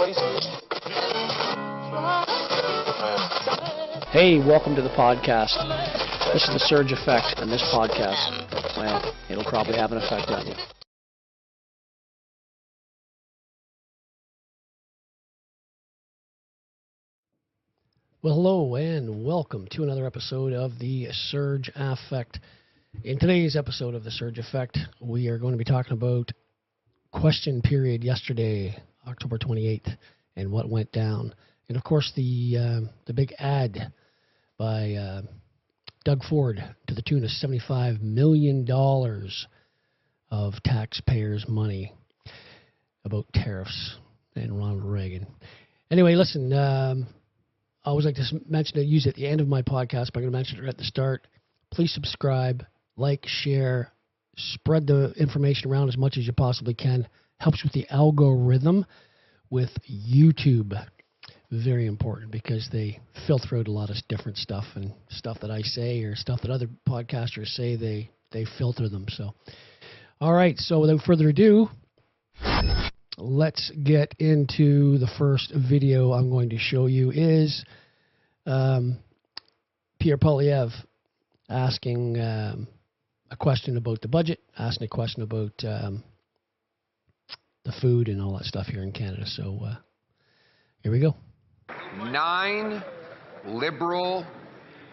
please? Hey, welcome to the podcast. This is the surge effect, and this podcast, well, it'll probably have an effect on you. Well, hello, and welcome to another episode of the Surge Effect. In today's episode of the Surge Effect, we are going to be talking about question period yesterday, October 28th, and what went down. And, of course, the big ad by Doug Ford to the tune of $75 million of taxpayers' money about tariffs and Ronald Reagan. Anyway, listen, I always like to mention it, use it at the end of my podcast, but I'm going to mention it right at the start. Please subscribe, like, share, spread the information around as much as you possibly can. Helps with the algorithm with YouTube. Very important because they filter out a lot of different stuff, and stuff that I say or stuff that other podcasters say, they filter them. So, all right, so without further ado, let's get into the first video I'm going to show you. Is Pierre Liberals asking a question about the budget, asking a question about the food and all that stuff here in Canada. So here we go. 9 liberal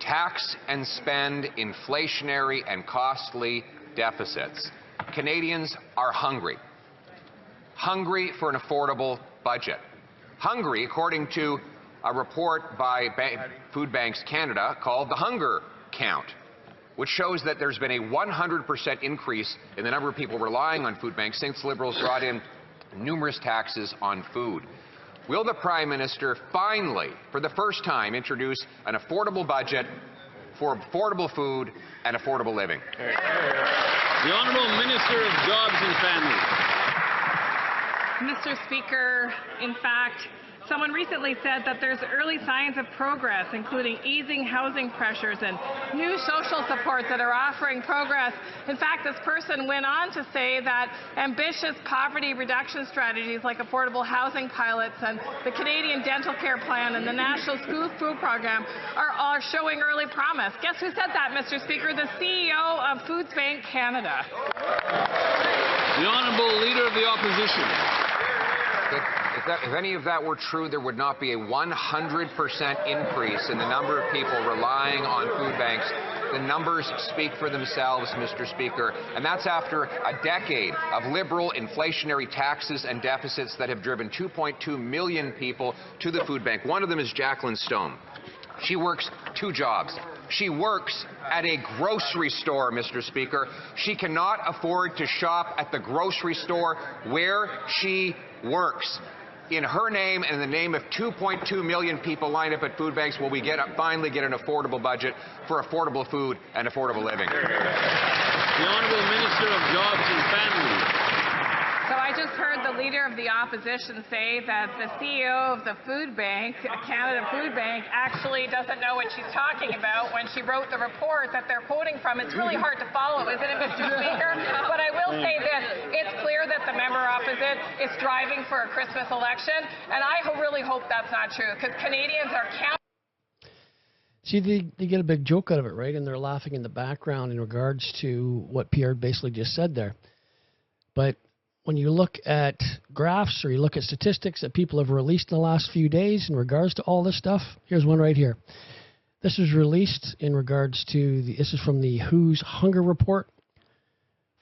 tax and spend inflationary and costly deficits. Canadians are hungry. Hungry for an affordable budget. Hungry, according to a report by Food Banks Canada called the Hunger Count, which shows that there's been a 100% increase in the number of people relying on food banks since Liberals brought in numerous taxes on food. Will the Prime Minister finally, for the first time, introduce an affordable budget for affordable food and affordable living? The Honourable Minister of Jobs and Families. Mr. Speaker, in fact, someone recently said that there's early signs of progress, including easing housing pressures and new social supports that are offering progress. In fact, this person went on to say that ambitious poverty reduction strategies like affordable housing pilots and the Canadian Dental Care Plan and the National School Food Program are showing early promise. Guess who said that, Mr. Speaker? The CEO of Food Banks Canada. The Honourable Leader of the Opposition. If any of that were true, there would not be a 100% increase in the number of people relying on food banks. The numbers speak for themselves, Mr. Speaker, and that's after a decade of liberal inflationary taxes and deficits that have driven 2.2 million people to the food bank. One of them is Jacqueline Stone. She works 2 jobs. She works at a grocery store, Mr. Speaker. She cannot afford to shop at the grocery store where she works. In her name and in the name of 2.2 million people lined up at food banks, will we finally get an affordable budget for affordable food and affordable living? The Honourable Minister of Jobs and Families. So I just heard the Leader of the Opposition say that the CEO of the Food Bank, Canada Food Bank, actually doesn't know what she's talking about when she wrote the report that they're quoting from. It's really hard to follow, isn't it, Mr. Speaker? But I will say this. It's clear that the member opposite is driving for a Christmas election, and I really hope that's not true, because Canadians are counting. See, they get a big joke out of it, right? And they're laughing in the background in regards to what Pierre basically just said there. But when you look at graphs or you look at statistics that people have released in the last few days in regards to all this stuff, here's one right here. This was released in regards to, this is from the WHO's Hunger Report,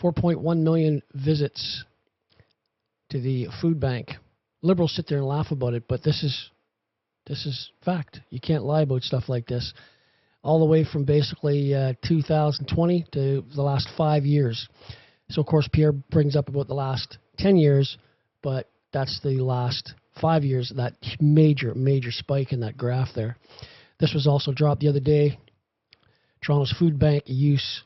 4.1 million visits to the food bank. Liberals sit there and laugh about it, but this is fact. You can't lie about stuff like this. All the way from basically 2020 to the last 5 years. So, of course, Pierre brings up about the last 10 years, but that's the last 5 years, that major spike in that graph there. This was also dropped the other day. Toronto's food bank use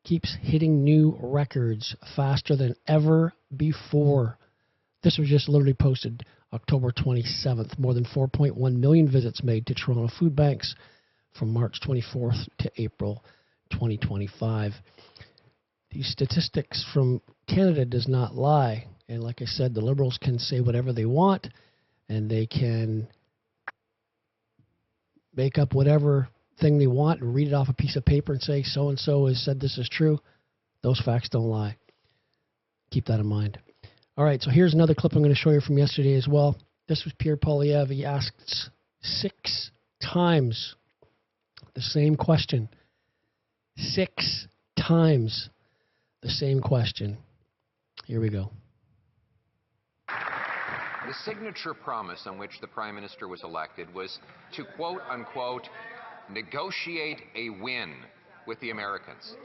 keeps hitting new records faster than ever before. This was just literally posted October 27th. More than 4.1 million visits made to Toronto food banks from March 24th to April 2025. These statistics from Canada does not lie. And like I said, the Liberals can say whatever they want, and they can make up whatever thing they want and read it off a piece of paper and say so-and-so has said this is true. Those facts don't lie. Keep that in mind. All right, so here's another clip I'm going to show you from yesterday as well. This was Pierre Poilievre. He asked 6 times the same question. 6 times the same question. Here we go. The signature promise on which the Prime Minister was elected was to, quote unquote, negotiate a win with the Americans,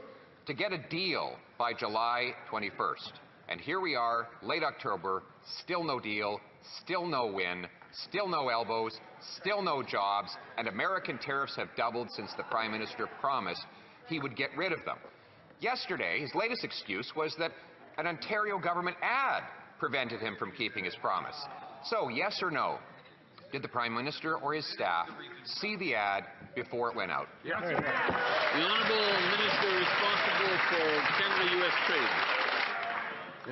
to get a deal by July 21st. And here we are, late October, still no deal, still no win, still no elbows, still no jobs, and American tariffs have doubled since the Prime Minister promised he would get rid of them. Yesterday, his latest excuse was that an Ontario government ad prevented him from keeping his promise. So, yes or no, did the Prime Minister or his staff see the ad before it went out? Yes. The Honourable Minister responsible for Canada-US trade.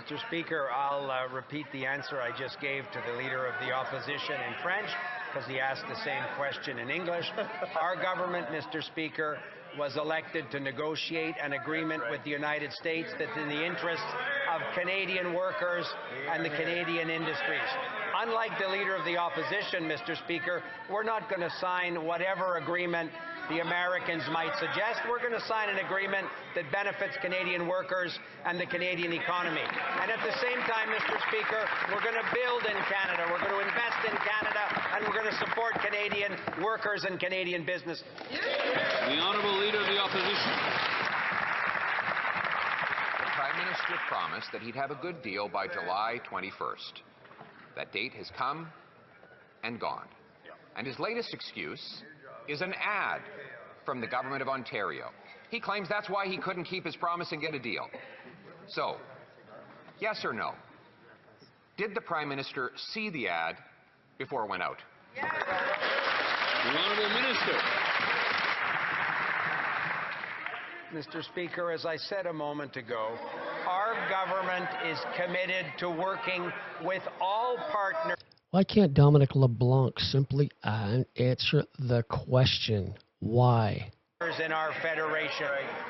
Mr. Speaker, I'll repeat the answer I just gave to the Leader of the Opposition in French, because he asked the same question in English. Our government, Mr. Speaker, was elected to negotiate an agreement with the United States that's in the interests of Canadian workers and the Canadian industries. Unlike the Leader of the Opposition, Mr. Speaker, we're not going to sign whatever agreement the Americans might suggest. We're going to sign an agreement that benefits Canadian workers and the Canadian economy. And at the same time, Mr. Speaker, we're going to build in Canada, we're going to invest in Canada, and we're going to support Canadian workers and Canadian business. The Honourable Leader of the Opposition. The Prime Minister promised that he'd have a good deal by July 21st. That date has come and gone. And his latest excuse is an ad from the Government of Ontario. He claims that's why he couldn't keep his promise and get a deal. So, yes or no? Did the Prime Minister see the ad before it went out? The Honourable Minister. Mr. Speaker, as I said a moment ago, our government is committed to working with all partners. Why can't Dominic LeBlanc simply answer the question? Why? In our federation,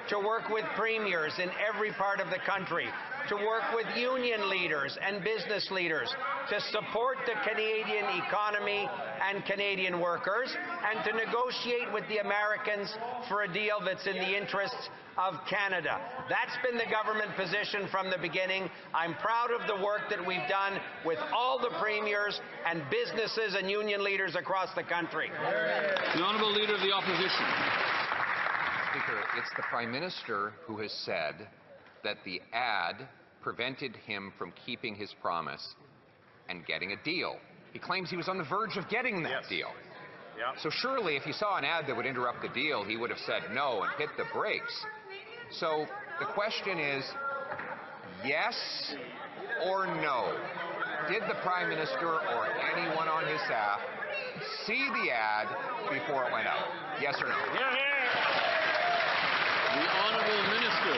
to work with premiers in every part of the country, to work with union leaders and business leaders, to support the Canadian economy and Canadian workers, and to negotiate with the Americans for a deal that's in the interests of Canada. That's been the government position from the beginning. I'm proud of the work that we've done with all the premiers and businesses and union leaders across the country. The Honourable Leader of the Opposition. Speaker, it's the Prime Minister who has said that the ad prevented him from keeping his promise and getting a deal. He claims he was on the verge of getting that deal. Yep. So surely if he saw an ad that would interrupt the deal, he would have said no and hit the brakes. So the question is, yes or no? Did the Prime Minister or anyone on his staff see the ad before it went out? Yes or no? The Honourable Minister.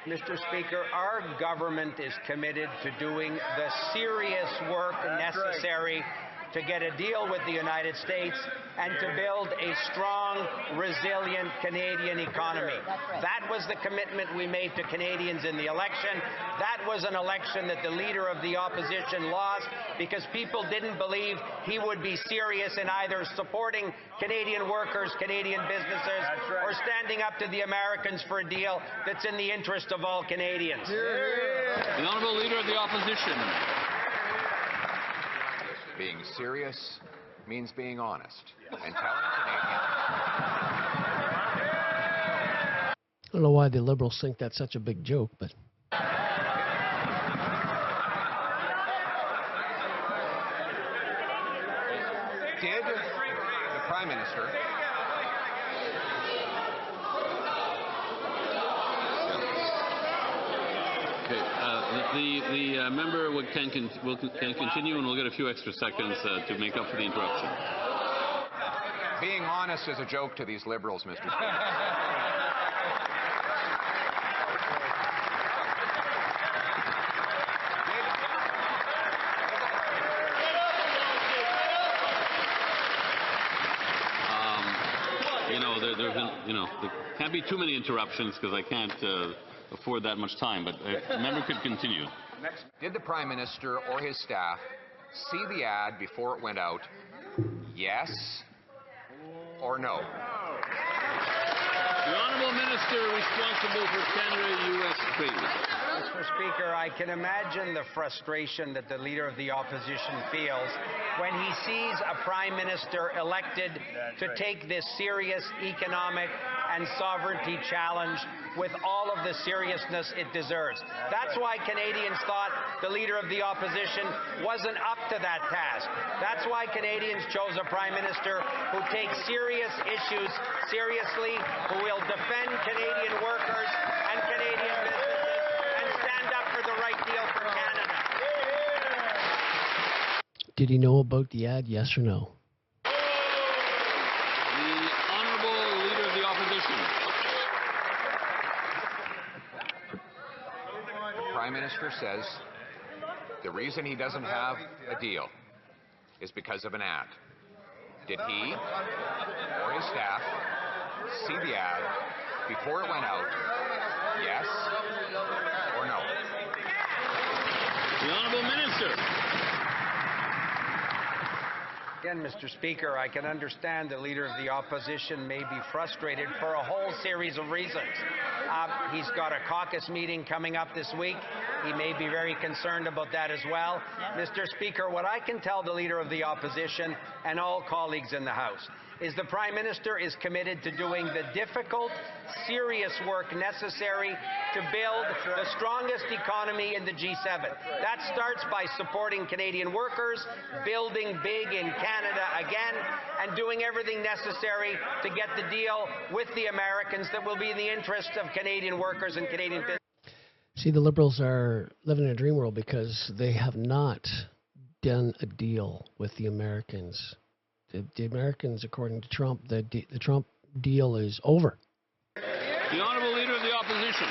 Mr. Speaker, our government is committed to doing the serious work necessary to get a deal with the United States and to build a strong, resilient Canadian economy. That was the commitment we made to Canadians in the election. That was an election that the Leader of the Opposition lost because people didn't believe he would be serious in either supporting Canadian workers, Canadian businesses, or standing up to the Americans for a deal that's in the interest of all Canadians. The Honourable Leader of the Opposition. Being serious means being honest and telling Canadians. I don't know why the Liberals think that's such a big joke, but Did the Prime Minister The member can continue, and we'll get a few extra seconds to make up for the interruption. being honest is a joke to these Liberals, Mr. Speaker? there can't be too many interruptions because I can't afford that much time. But a member could continue. Did the Prime Minister or his staff see the ad before it went out? Yes or no? The Honourable Minister responsible for Canada-US trade. Mr. Speaker, I can imagine the frustration that the Leader of the Opposition feels when he sees a Prime Minister elected to take this serious economic and sovereignty challenge with all of the seriousness it deserves. That's why Canadians thought the Leader of the Opposition wasn't up to that task. That's why Canadians chose a Prime Minister who takes serious issues seriously, who will defend Canadian workers and Canadian businesses and stand up for the right deal for Canada. Did he know about the ad, yes or no? The Honourable Leader of the Opposition. The Prime Minister says the reason he doesn't have a deal is because of an ad. Did he or his staff see the ad before it went out? Yes or no? The Honourable Minister. Again, Mr. Speaker, I can understand the Leader of the Opposition may be frustrated for a whole series of reasons. He's got a caucus meeting coming up this week. He may be very concerned about that as well. Mr. Speaker, what I can tell the Leader of the Opposition and all colleagues in the House is the Prime Minister is committed to doing the difficult, serious work necessary to build the strongest economy in the G7. That starts by supporting Canadian workers, building big in Canada again, and doing everything necessary to get the deal with the Americans that will be in the interest of Canadian workers and Canadian business. See, the Liberals are living in a dream world because they have not done a deal with the Americans. The Americans, according to Trump, the Trump deal is over. The Honourable Leader of the Opposition.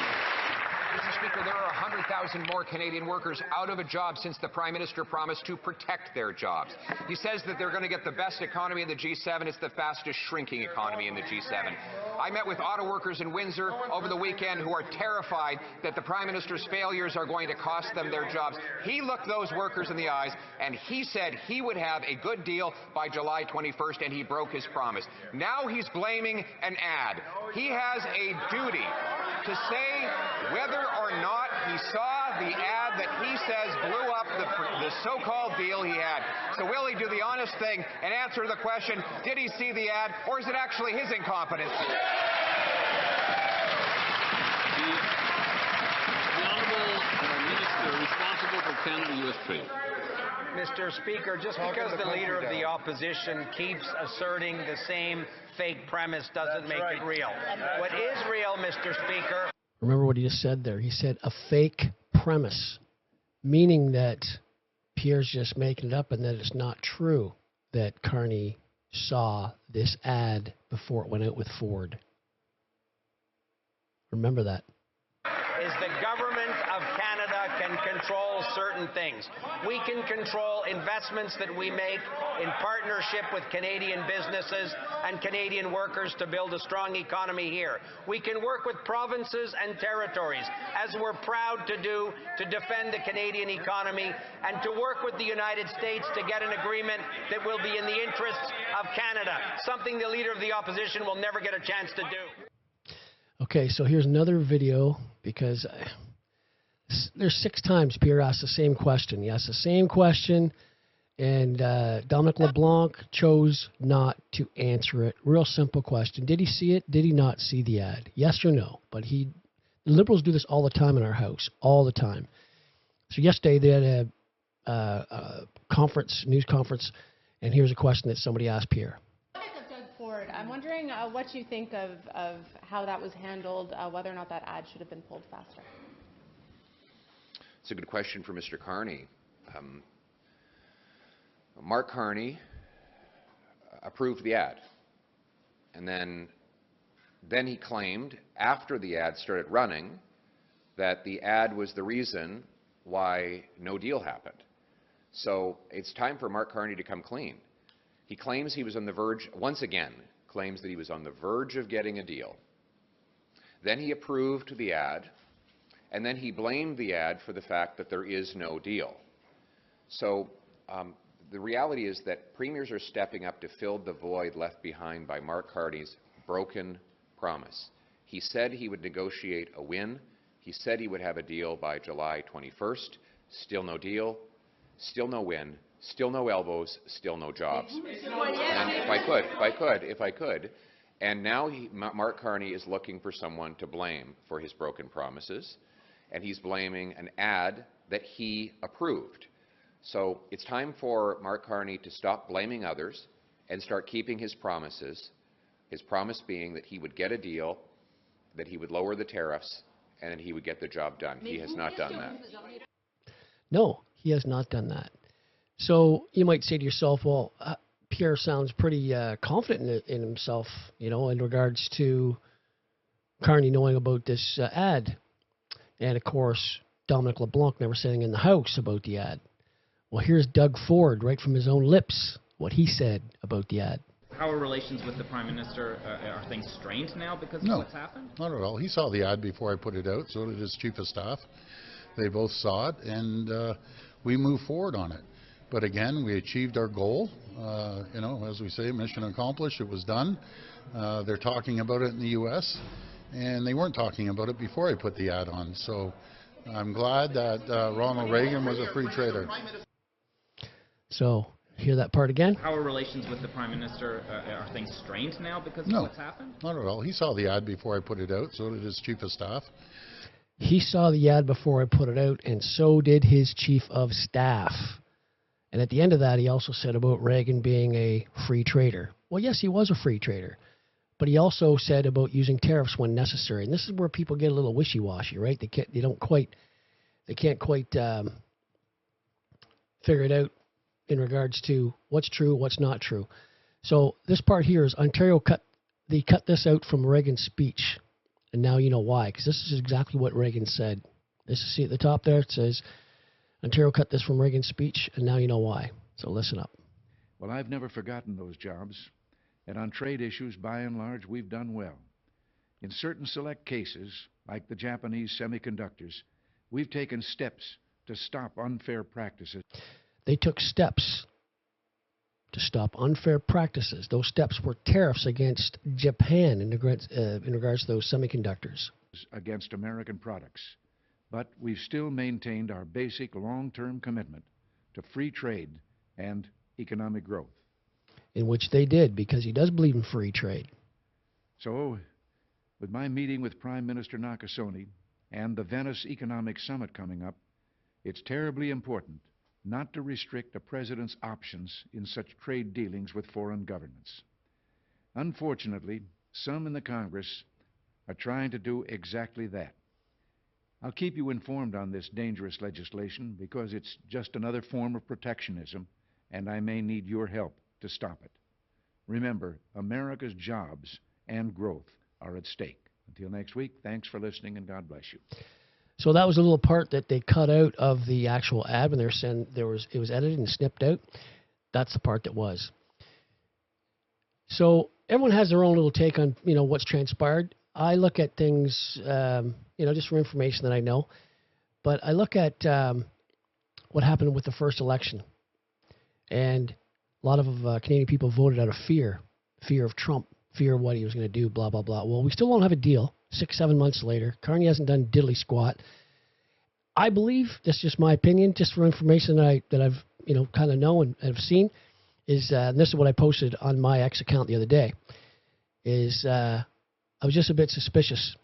Mr. Speaker, there are 100,000 more Canadian workers out of a job since the Prime Minister promised to protect their jobs. He says that they're going to get the best economy in the G7. It's the fastest shrinking economy in the G7. I met with auto workers in Windsor over the weekend who are terrified that the Prime Minister's failures are going to cost them their jobs. He looked those workers in the eyes and he said he would have a good deal by July 21st, and he broke his promise. Now he's blaming an ad. He has a duty to say whether or not he saw the ad that he says blew up the so-called deal he had. So will he do the honest thing and answer the question, did he see the ad, or is it actually his incompetence? The Honourable Minister responsible for Canada-US trade. Mr. Speaker, just because the Leader of the Opposition keeps asserting the same fake premise doesn't make it real. What is real, Mr. Speaker... Remember what he just said there. He said a fake premise, meaning that Pierre's just making it up and that it's not true that Carney saw this ad before it went out with Ford. Remember that. Is the government of Canada can control certain things. We can control investments that we make in partnership with Canadian businesses and Canadian workers to build a strong economy here. We can work with provinces and territories, as we're proud to do, to defend the Canadian economy and to work with the United States to get an agreement that will be in the interests of Canada, something the Leader of the Opposition will never get a chance to do. Okay, so here's another video because there's 6 times Pierre asked the same question. He asked the same question, and Dominic LeBlanc chose not to answer it. Real simple question. Did he see it? Did he not see the ad? Yes or no? But the Liberals do this all the time in our House, all the time. So yesterday they had a news conference, and here's a question that somebody asked Pierre. I'm wondering what you think of how that was handled, whether or not that ad should have been pulled faster. It's a good question for Mr. Carney. Mark Carney approved the ad, and then he claimed after the ad started running that the ad was the reason why no deal happened. So it's time for Mark Carney to come clean. He claims he was on the verge, once again, claims that he was on the verge of getting a deal. Then he approved the ad, and then he blamed the ad for the fact that there is no deal. So the reality is that premiers are stepping up to fill the void left behind by Mark Carney's broken promise. He said he would negotiate a win. He said he would have a deal by July 21st. Still no deal, still no win, still no elbows, still no jobs. And if I could, and now Mark Carney is looking for someone to blame for his broken promises, and he's blaming an ad that he approved. So it's time for Mark Carney to stop blaming others and start keeping his promises, his promise being that he would get a deal, that he would lower the tariffs, and that he would get the job done. He has not done that. No, he has not done that. So you might say to yourself, well, Pierre sounds pretty confident in himself, you know, in regards to Carney knowing about this ad. And, of course, Dominic LeBlanc never saying in the House about the ad. Well, here's Doug Ford, right from his own lips, what he said about the ad. How are relations with the Prime Minister? Are things strained now because of what's happened? Not at all. He saw the ad before I put it out, so did his Chief of Staff. They both saw it, and we moved forward on it. But again, we achieved our goal. You know, as we say, mission accomplished. It was done. They're talking about it in the U.S., and they weren't talking about it before I put the ad on. So I'm glad that Ronald Reagan was a free trader. So, hear that part again? How are relations with the Prime Minister? Are things strained now because of what's happened? Not at all. He saw the ad before I put it out, so did his Chief of Staff. He saw the ad before I put it out, and so did his Chief of Staff. And at the end of that, he also said about Reagan being a free trader. Well, yes, he was a free trader. But he also said about using tariffs when necessary. And this is where people get a little wishy-washy, right? They can't quite figure it out in regards to what's true, what's not true. So this part here is Ontario cut this out from Reagan's speech. And now you know why, because this is exactly what Reagan said. This is, see at the top there, it says, Ontario cut this from Reagan's speech, and now you know why. So listen up. Well, I've never forgotten those jobs. And on trade issues, by and large, we've done well. In certain select cases, like the Japanese semiconductors, we've taken steps to stop unfair practices. They took steps to stop unfair practices. Those steps were tariffs against Japan in regards to those semiconductors. Against American products. But we've still maintained our basic long-term commitment to free trade and economic growth. In which they did, because he does believe in free trade. So, with my meeting with Prime Minister Nakasone and the Venice Economic Summit coming up, it's terribly important not to restrict the President's options in such trade dealings with foreign governments. Unfortunately, some in the Congress are trying to do exactly that. I'll keep you informed on this dangerous legislation because it's just another form of protectionism, and I may need your help to stop it. Remember, America's jobs and growth are at stake. Until next week, thanks for listening, and God bless you. So that was a little part that they cut out of the actual ad when they were saying it was edited and snipped out. That's the part that was. So everyone has their own little take on, you know, what's transpired. I look at things, you know, just for information that I know. But I look at what happened with the first election. And a lot of Canadian people voted out of fear of Trump, fear of what he was going to do, blah, blah, blah. Well, we still don't have a deal 6-7 months later. Carney hasn't done diddly squat. I believe, that's just my opinion, just for information that I've, you know, kind of know and have seen, is, and this is what I posted on my X account the other day, is I was just a bit suspicious.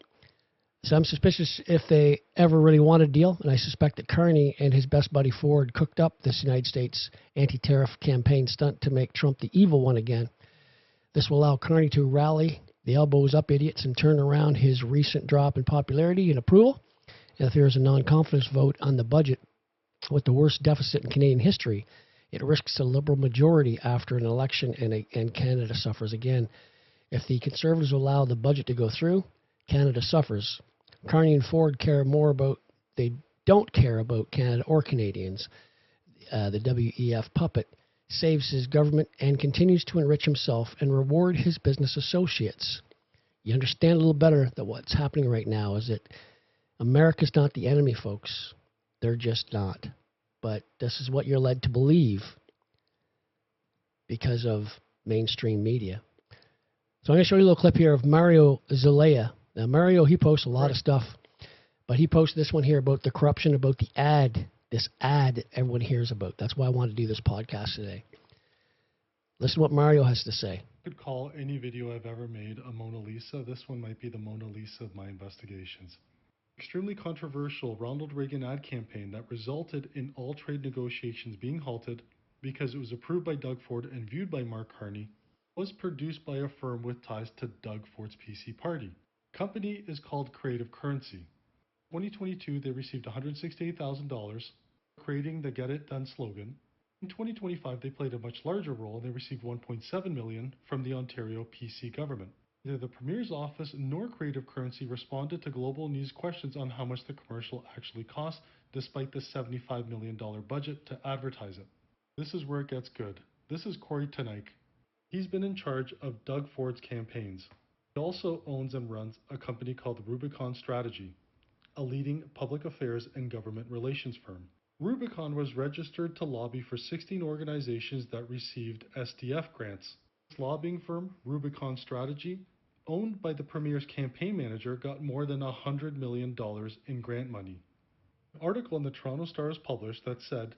So I'm suspicious if they ever really want a deal, and I suspect that Carney and his best buddy Ford cooked up this United States anti-tariff campaign stunt to make Trump the evil one again. This will allow Carney to rally the elbows up idiots and turn around his recent drop in popularity and approval. And if there is a non-confidence vote on the budget with the worst deficit in Canadian history, it risks a Liberal majority after an election, and Canada suffers again. If the Conservatives allow the budget to go through, Canada suffers. Carney and Ford they don't care about Canada or Canadians. The WEF puppet saves his government and continues to enrich himself and reward his business associates. You understand a little better that what's happening right now is that America's not the enemy, folks. They're just not. But this is what you're led to believe because of mainstream media. So I'm going to show you a little clip here of Mario Zelaya. Now, Mario, he posts a lot of stuff, but he posted this one here about the corruption, about the ad, this ad that everyone hears about. That's why I wanted to do this podcast today. Listen to what Mario has to say. I could call any video I've ever made a Mona Lisa. This one might be the Mona Lisa of my investigations. Extremely controversial Ronald Reagan ad campaign that resulted in all trade negotiations being halted because it was approved by Doug Ford and viewed by Mark Carney, was produced by a firm with ties to Doug Ford's PC party. The company is called Creative Currency. In 2022, they received $168,000 creating the Get It Done slogan. In 2025, they played a much larger role and they received $1.7 million from the Ontario PC government. Neither the Premier's office nor Creative Currency responded to Global News questions on how much the commercial actually cost, despite the $75 million budget to advertise it. This is where it gets good. This is Corey Tenike. He's been in charge of Doug Ford's campaigns. He also owns and runs a company called Rubicon Strategy, a leading public affairs and government relations firm. Rubicon was registered to lobby for 16 organizations that received SDF grants. This lobbying firm, Rubicon Strategy, owned by the Premier's campaign manager, got more than $100 million in grant money. An article in the Toronto Star is published that said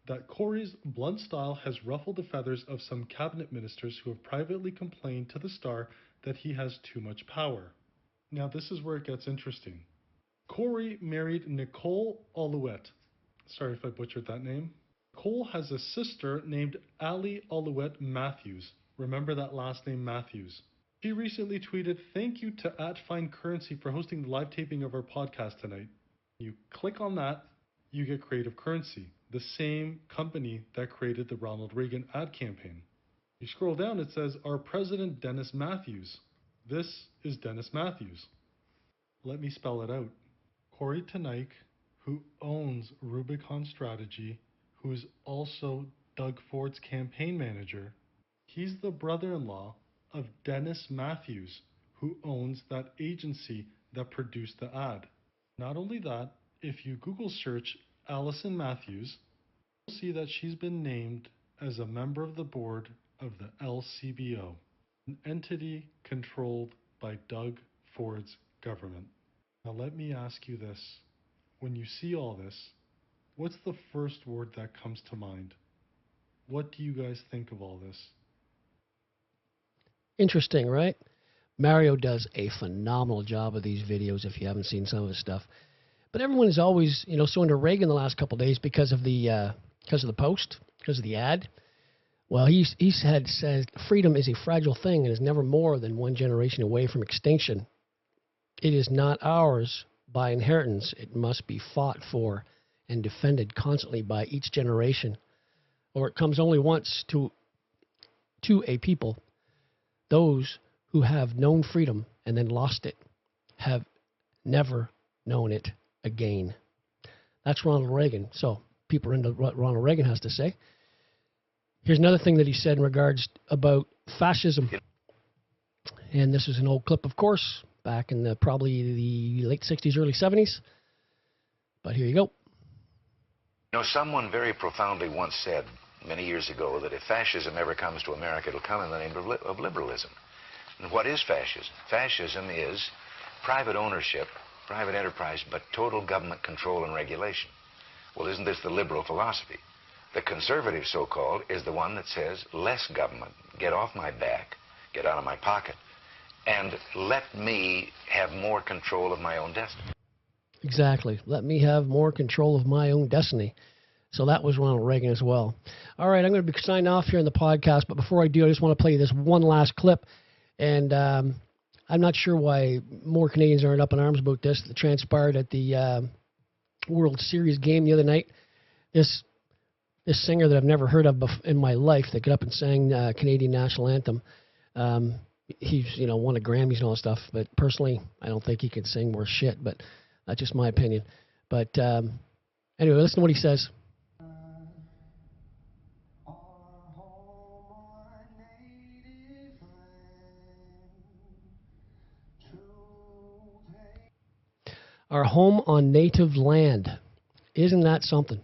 that Corey's blunt style has ruffled the feathers of some cabinet ministers who have privately complained to the Star that he has too much power. Now this is where it gets interesting. Corey married Nicole Alouette. Sorry if I butchered that name. Nicole has a sister named Ali Alouette Matthews. Remember that last name, Matthews. She recently tweeted, "Thank you to @FindCurrency for hosting the live taping of our podcast tonight." You click on that, you get Creative Currency, the same company that created the Ronald Reagan ad campaign. You scroll down, it says, "Our President Dennis Matthews." This is Dennis Matthews. Let me spell it out. Corey Tenike, who owns Rubicon Strategy, who is also Doug Ford's campaign manager, he's the brother-in-law of Dennis Matthews, who owns that agency that produced the ad. Not only that, if you Google search Allison Matthews, you'll see that she's been named as a member of the board of the LCBO, an entity controlled by Doug Ford's government. Now let me ask you this. When you see all this, what's the first word that comes to mind? What do you guys think of all this? Interesting, right? Mario does a phenomenal job of these videos if you haven't seen some of his stuff. But everyone is always, so into Reagan the last couple of days because of the post, because of the ad. Well, he's said freedom is a fragile thing and is never more than one generation away from extinction. It is not ours by inheritance. It must be fought for and defended constantly by each generation, or it comes only once to a people. Those who have known freedom and then lost it have never known it again. That's Ronald Reagan. So people are into what Ronald Reagan has to say. Here's another thing that he said in regards about fascism. And this is an old clip, of course, back in probably the late 60s, early 70s. But here you go. Someone very profoundly once said many years ago that if fascism ever comes to America, it'll come in the name of liberalism. And what is fascism? Fascism is private ownership, private enterprise, but total government control and regulation. Well, isn't this the liberal philosophy? The conservative, so-called, is the one that says less government, get off my back, get out of my pocket, and let me have more control of my own destiny. Exactly. Let me have more control of my own destiny. So that was Ronald Reagan as well. All right, I'm going to be signing off here in the podcast, but before I do, I just want to play you this one last clip. And I'm not sure why more Canadians aren't up in arms about this. That transpired at the World Series game the other night. This singer that I've never heard of in my life that got up and sang Canadian national anthem. He's won a Grammys and all that stuff, but personally, I don't think he can sing worth shit. But that's just my opinion. But anyway, listen to what he says. home on native land. Isn't that something?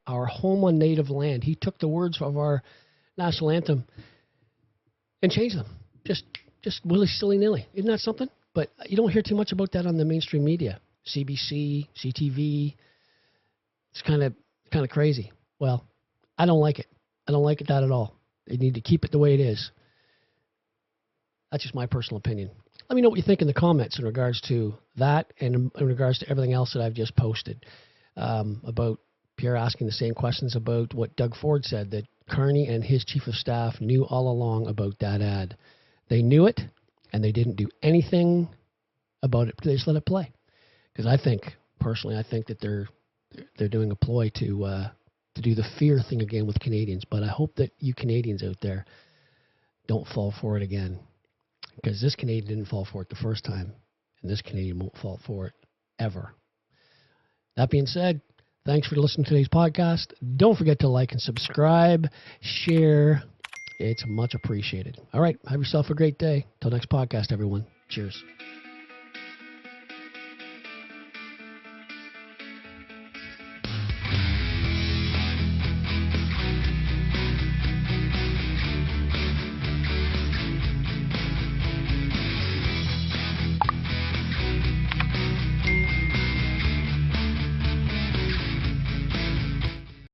Our home on native land. He took the words of our national anthem and changed them. Just willy-silly-nilly. Isn't that something? But you don't hear too much about that on the mainstream media. CBC, CTV. It's kind of crazy. Well, I don't like it. I don't like it that at all. They need to keep it the way it is. That's just my personal opinion. Let me know what you think in the comments in regards to that and in regards to everything else that I've just posted about Pierre asking the same questions about what Doug Ford said, that Carney and his chief of staff knew all along about that ad. They knew it, and they didn't do anything about it. They just let it play. Because I think that they're doing a ploy to do the fear thing again with Canadians. But I hope that you Canadians out there don't fall for it again. Because this Canadian didn't fall for it the first time, and this Canadian won't fall for it ever. That being said, thanks for listening to today's podcast. Don't forget to like and subscribe, share. It's much appreciated. All right, have yourself a great day. Till next podcast, everyone. Cheers.